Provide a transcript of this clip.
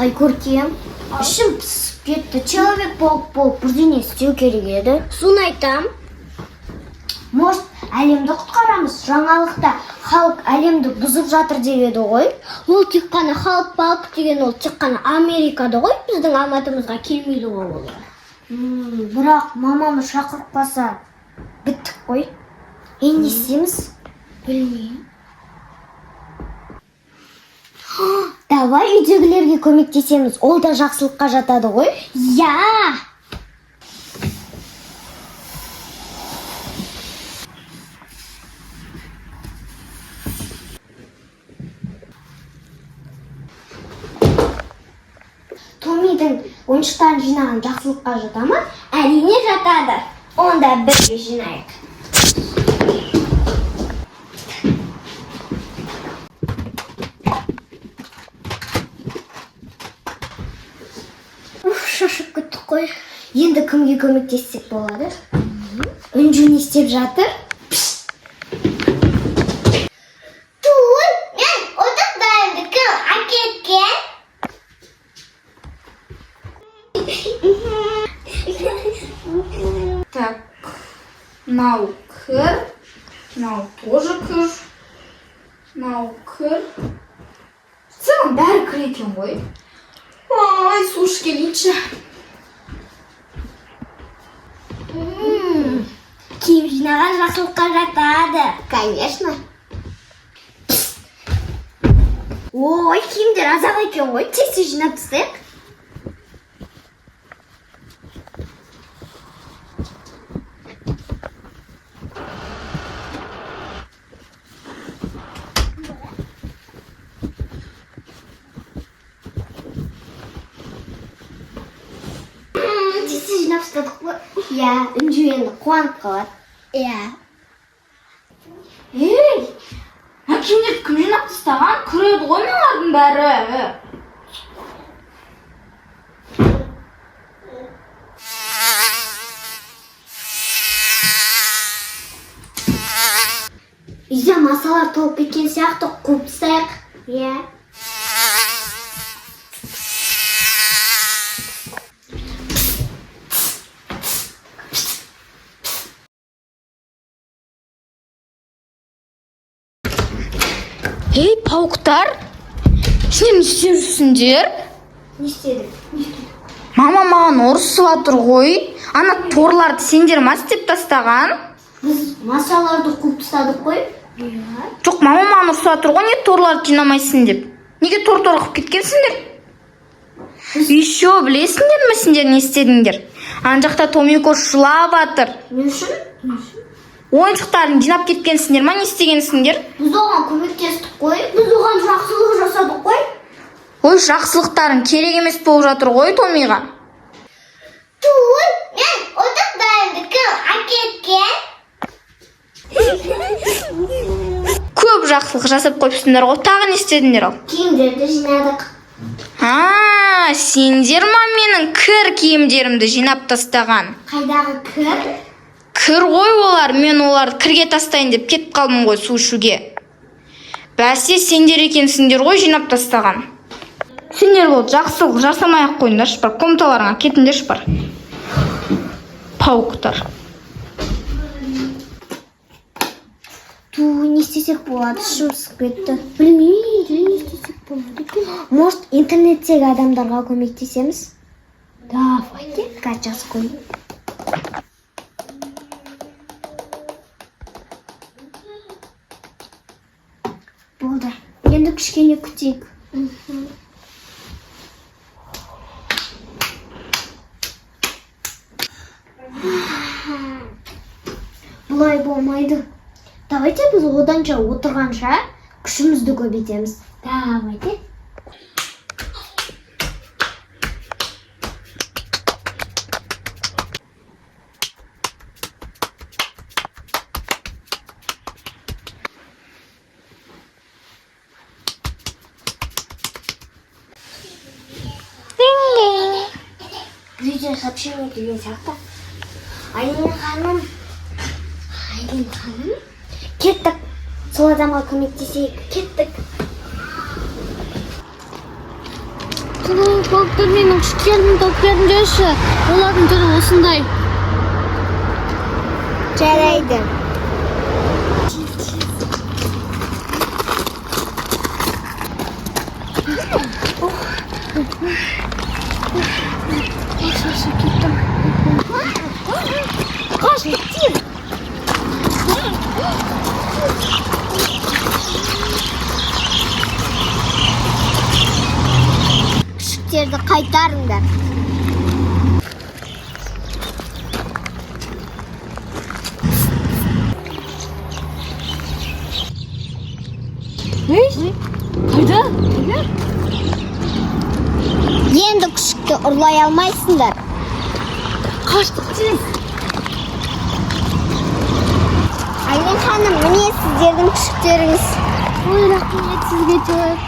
Ай, көркем, ішім пысып кетті. Человек болып бірдеңе істеу керек еді. Соны айтам. Может, әлемді құтқарамыз? Жаңалықта халық әлемді бұзып жатыр деп еді ғой. Ол тек қана халық балық деген ол тек қана Америкада ғой, біздің Алматымызға келмейді ғой ол. Бірақ мамамыз шақыртпаса біттік қой. Не істейміз? Білмеймін. Давай үйдегілерге көмектесеміз. Ол да жақсылыққа жатады ғой. Я! Томидің ойыншықтарын жинаған жақсылыққа жата ма? Әрине жатады. Онда бірге жинайық. Шашып күттік қой. Енді кімге көмектессек болады? Үнжу не істеп жатыр? Тур, мен ұтықтайымды кім әкеткен? Так, мынау кір, мынау тоже кір, мынау кір. В целом бәрі кір екен ғой. Ай, су ішіп келейінші. Киім жинаған жақсылыққа жатады. Конечно. Ой, киімдер азақ екен ғой. Тез жинап тастайық. Жинап тастадық қой. Иә, үнжу енді қуанып қалады. Иә. Ей, киімдерді кім жинап тастаған? Кіреді ғой мыналардың бәрі. Үйде масалар толып кеткен сияқты қуып тастайық. Иә. Ей, пауықтар, сен не істеп жүрсіңдер? Не істедік? Мама маған ұрысып жатыр ғой. Ана торларды сендер ма істеп тастаған? Біз масаларды қуып тастадық қой. Жоқ, мама маған ұрысып жатыр ғой, не торларды жинамайсың деп. Неге тор қылып кеткенсіңдер? Еще білесіңдер ме сендер не істедіңдер? Ана жақта Томико жылап жатыр. Не үшін? Ойыншықтарын жинап кеткенсіңдер ма, не істегенсіңдер? Біз оған көмектестік қой. Біз оған жақсылық жасадық қой. Ой, жақсылықтарың керек емес болып жатыр ғой Томиға. Тур, мен ұтықтайымды кім әкеткен? Көп жақсылық жасап қойыпсыңдар ғой, тағы не істедіңдер ал? Киімдерді жинадық. Сендер ма менің кір киімдерімді жинап тастаған? Қайдағы кір? Кір ғой олар, мен оларды кірге тастайын деп кетіп қалдым ғой су ішуге. Бәсе сендер екенсіңдер ғой жинап тастаған. Сендер болды, жақсылық жасамай-ақ қойыңдаршы бар, комнаталарыңа кетіңдерші бар. Пауықтар. Не істесек болады, шымсып кетті. Білмеймін, не істесек болады. Может, интернеттегі адамдарға көмектесеміз? Давайте, качас қой. Болды. Енді кішкене күтейік. Бұлай болмайды. Давайте біз оданша отырғанша күшімізді көбейтеміз. Давайте. Видео сообщение деген сияқты. Айлин ханым, кеттік. Сол адамға көмектесейік. Кеттік. Балықтар менің күшіктерімді тауып бердім деші. Олардың түрі осындай. Жарайды. Қаш, кеттің. Күшіктерді қайтарыңдар. Қайда? Енді күшікті ұрлай алмайсыңдар. Қаштық тез. Айлин ханым, міне сіздердің күшіктеріңіз. Ой, рахмет сізге, жауап.